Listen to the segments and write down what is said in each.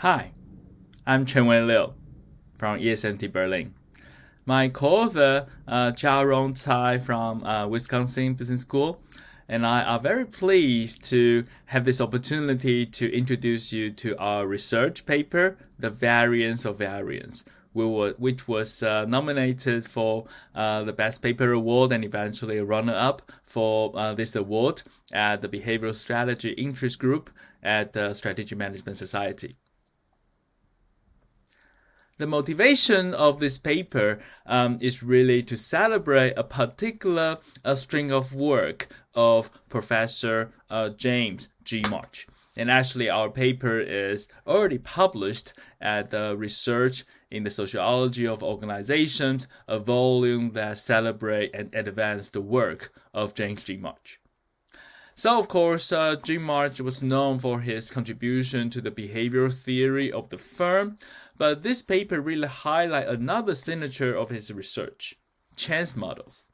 Hi, I'm ChengweiLiu from ESMT Berlin. My co-author, Chia-Jung Tsay from Wisconsin Business School, and I are very pleased to have this opportunity to introduce you to our research paper, The Variance of Variance, which was nominated for the Best Paper Award and eventually a runner-up for this award at the Behavioral Strategy Interest Group at the Strategic Management Society. The motivation of this paper is really to celebrate a particular string of work of Professor James G. March. And actually, our paper is already published at the Research in the Sociology of Organizations, a volume that celebrates and advances the work of James G. March. So, of course, G. March was known for his contribution to the behavioral theory of the firm, but this paper really highlights another signature of his research, chance models.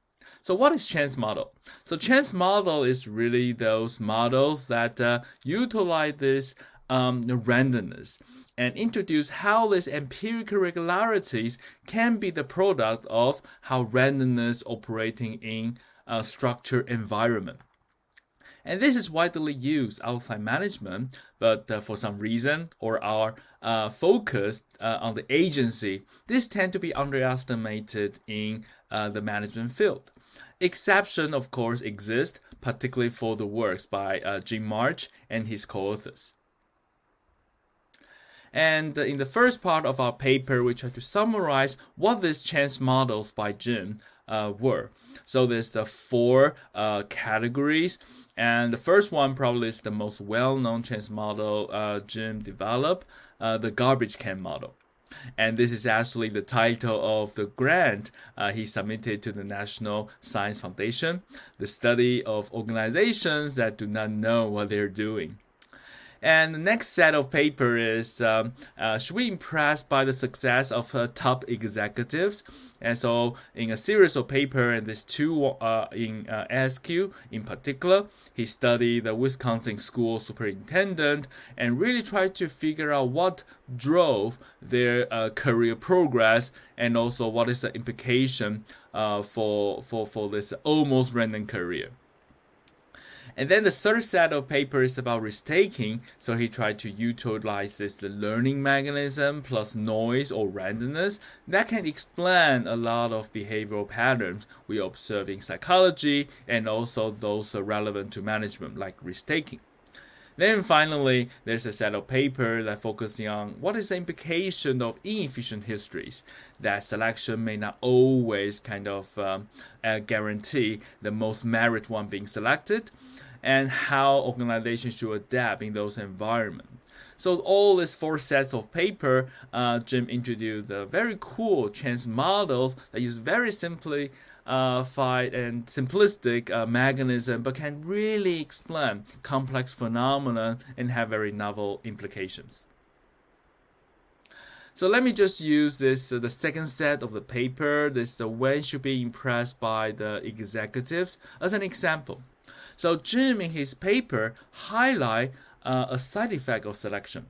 So what is chance model? So chance model is really those models that utilize this randomness and introduce how these empirical regularities can be the product of how randomness operating in a structured environment. And this is widely used outside management, but for some reason, or our focus on the agency, this tend to be underestimated in the management field. Exception, of course, exist, particularly for the works by Jim March and his co-authors. And in the first part of our paper, we try to summarize what these chance models by Jim were. So there's the four categories. And the first one probably is the most well-known chance model Jim developed, the garbage can model. And this is actually the title of the grant he submitted to the National Science Foundation, the study of organizations that do not know what they're doing. And the next set of paper is, should we impress by the success of top executives? And so in a series of paper, and there's two in ASQ in particular, he studied the Wisconsin school superintendent and really tried to figure out what drove their career progress and also what is the implication for this almost random career. And then the third set of paper is about risk-taking. So he tried to utilize the learning mechanism plus noise or randomness that can explain a lot of behavioral patterns we observe in psychology and also those relevant to management like risk-taking. Then finally, there's a set of paper that focusing on what is the implication of inefficient histories, that selection may not always kind of guarantee the most merit one being selected, and how organizations should adapt in those environments. So all these four sets of paper, Jim introduced the very cool chance models that use very simplified and simplistic mechanism, but can really explain complex phenomena and have very novel implications. So let me just use this, the second set of the paper, this when should be impressed by the executives, as an example. So Jim in his paper highlight a side effect of selection.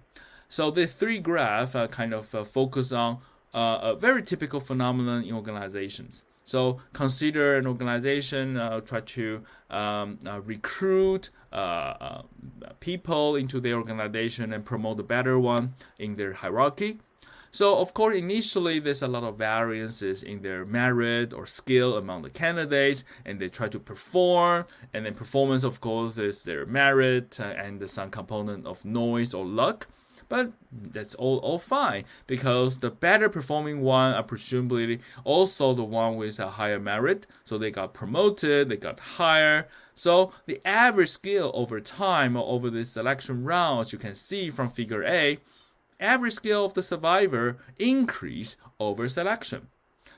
So the three graphs kind of focus on a very typical phenomenon in organizations. So consider an organization try to recruit people into their organization and promote the better one in their hierarchy. So, of course, initially there's a lot of variances in their merit or skill among the candidates, and they try to perform, and then performance, of course, is their merit and some component of noise or luck. But that's all fine, because the better performing one are presumably also the one with a higher merit, so they got promoted, they got higher. So the average skill over time or over the selection round, as you can see from figure A, average skill of the survivor increase over selection.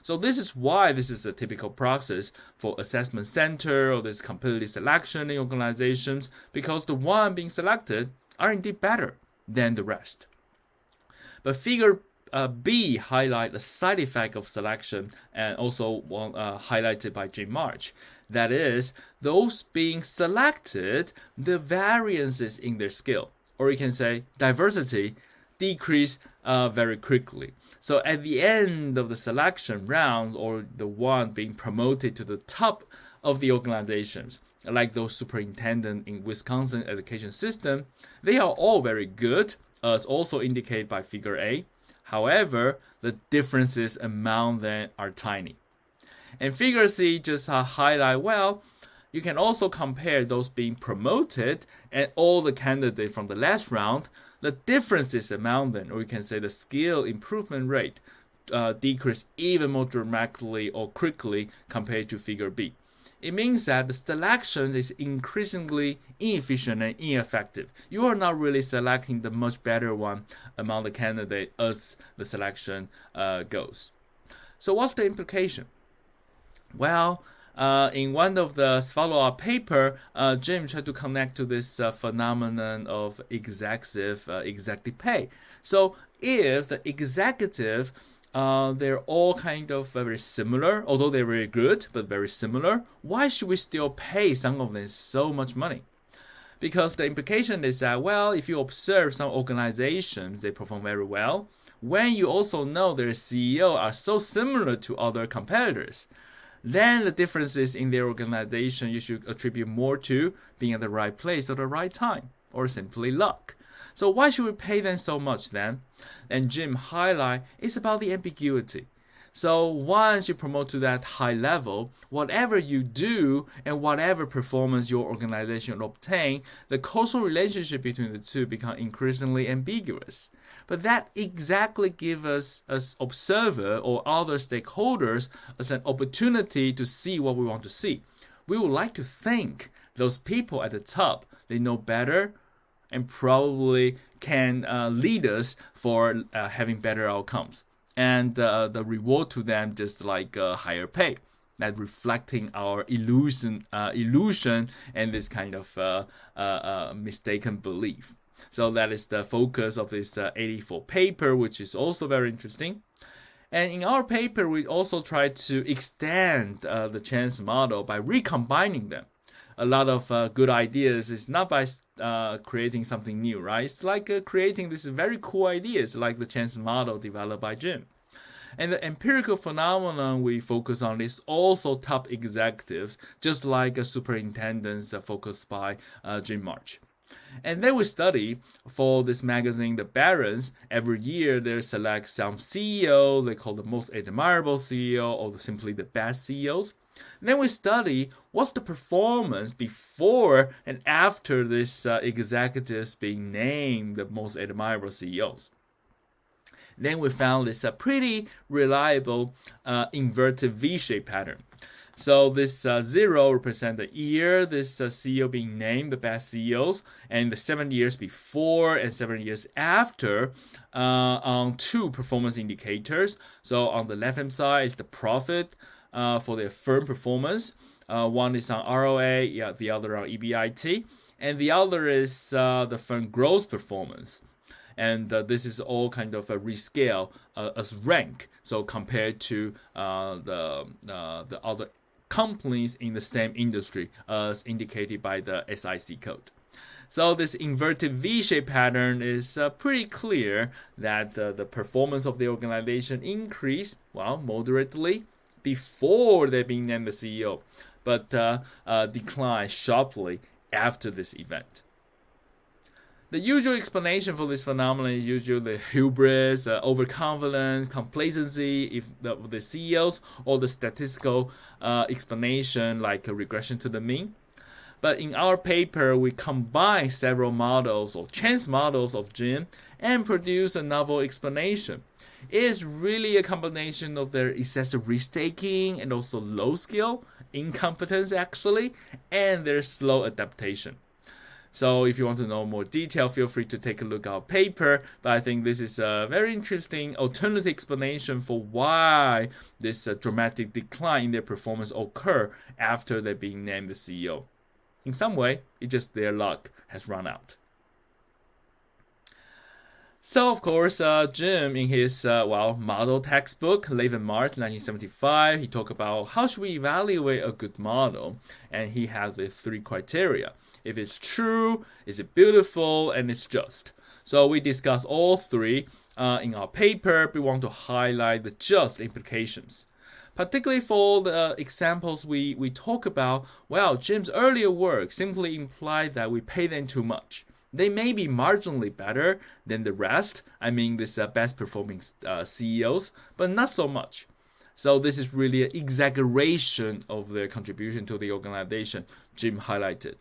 So this is why this is a typical process for assessment center or this competitive selection in organizations, because the one being selected are indeed better than the rest. But figure B highlight the side effect of selection, and also one highlighted by Jim March. That is, those being selected, the variances in their skill, or you can say diversity, decrease very quickly. So at the end of the selection round, or the one being promoted to the top of the organizations, like those superintendent in Wisconsin education system, they are all very good, as also indicated by figure A. However, the differences among them are tiny. And figure C just highlight, well, you can also compare those being promoted and all the candidates from the last round. The differences among them, or you can say the skill improvement rate, decrease even more dramatically or quickly compared to figure B. It means that the selection is increasingly inefficient and ineffective. You are not really selecting the much better one among the candidates as the selection goes. So what's the implication? Well, in one of the follow-up paper, Jim tried to connect to this phenomenon of executive pay. So if the executive, they're all kind of very similar, although they're very good, but very similar, why should we still pay some of them so much money? Because the implication is that, well, if you observe some organizations, they perform very well, when you also know their CEO are so similar to other competitors, then the differences in their organization you should attribute more to being at the right place at the right time, or simply luck. So why should we pay them so much then? And Jim highlight, it's about the ambiguity. So once you promote to that high level, whatever you do and whatever performance your organization obtain, the causal relationship between the two become increasingly ambiguous. But that exactly gives us as observer or other stakeholders as an opportunity to see what we want to see. We would like to think those people at the top, they know better and probably can lead us for having better outcomes. And the reward to them just like higher pay, that reflecting our illusion and this kind of mistaken belief. So that is the focus of this 84 paper, which is also very interesting. And in our paper, we also try to extend the chance model by recombining them. A lot of good ideas is not by creating something new, right? It's like creating these very cool ideas like the chance model developed by Jim. And the empirical phenomenon we focus on is also top executives, just like superintendents focused by Jim March. And then we study for this magazine, The Variance. Every year they select some CEO, they call the most admirable CEO or simply the best CEOs. Then we study what's the performance before and after this executives being named the most admirable CEOs. Then we found this pretty reliable inverted V-shaped pattern. So this 0 represents the year this CEO being named the best CEOs, and the 7 years before and 7 years after on two performance indicators. So on the left-hand side is the profit for their firm performance. One is on ROA, the other on EBIT, and the other is the firm growth performance. And this is all kind of a rescale as rank. So compared to the other companies in the same industry as indicated by the SIC code. So this inverted V-shaped pattern is pretty clear that the performance of the organization increased, well, moderately before they being named the CEO, but declined sharply after this event. The usual explanation for this phenomenon is usually the hubris, overconfidence, complacency if the CEOs, or the statistical explanation like a regression to the mean. But in our paper, we combine several models or chance models of Jim and produce a novel explanation. It is really a combination of their excessive risk-taking and also low skill, incompetence actually, and their slow adaptation. So if you want to know more detail, feel free to take a look at our paper. But I think this is a very interesting alternative explanation for why this dramatic decline in their performance occur after they're being named the CEO. In some way, it's just their luck has run out. So, of course, Jim, in his model textbook, Late in March 1975, he talked about how should we evaluate a good model, and he has the three criteria. If it's true, is it beautiful, and it's just. So we discuss all three in our paper. We want to highlight the just implications. Particularly for the examples we talk about, well, Jim's earlier work simply implied that we pay them too much. They may be marginally better than the rest, I mean this best performing CEOs, but not so much. So this is really an exaggeration of their contribution to the organization, Jim highlighted.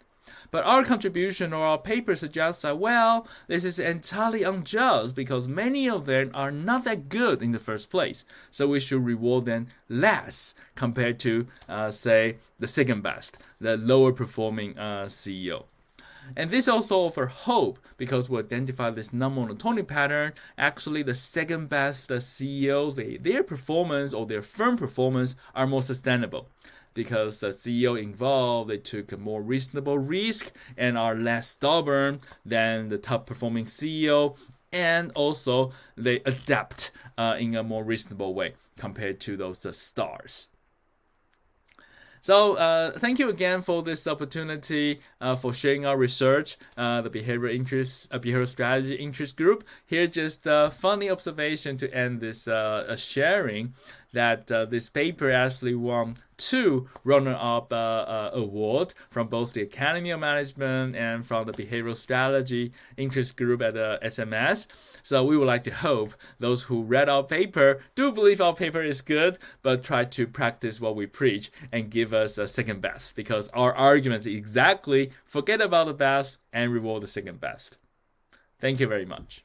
But our contribution or our paper suggests that, well, this is entirely unjust because many of them are not that good in the first place. So we should reward them less compared to, say, the second best, the lower performing CEO. And this also offers hope because we identify this non-monotonic pattern. Actually, the second best CEOs, their performance or their firm performance are more sustainable because the CEO involved, they took a more reasonable risk and are less stubborn than the top performing CEO, and also they adapt in a more reasonable way compared to those stars. So thank you again for this opportunity for sharing our research, the behavioral strategy interest group. Here's just a funny observation to end this sharing that this paper actually won 2 runner-up award from both the Academy of Management and from the behavioral strategy interest group at the SMS. So we would like to hope those who read our paper do believe our paper is good, but try to practice what we preach and give us a second best, because our argument is exactly forget about the best and reward the second best. Thank you very much.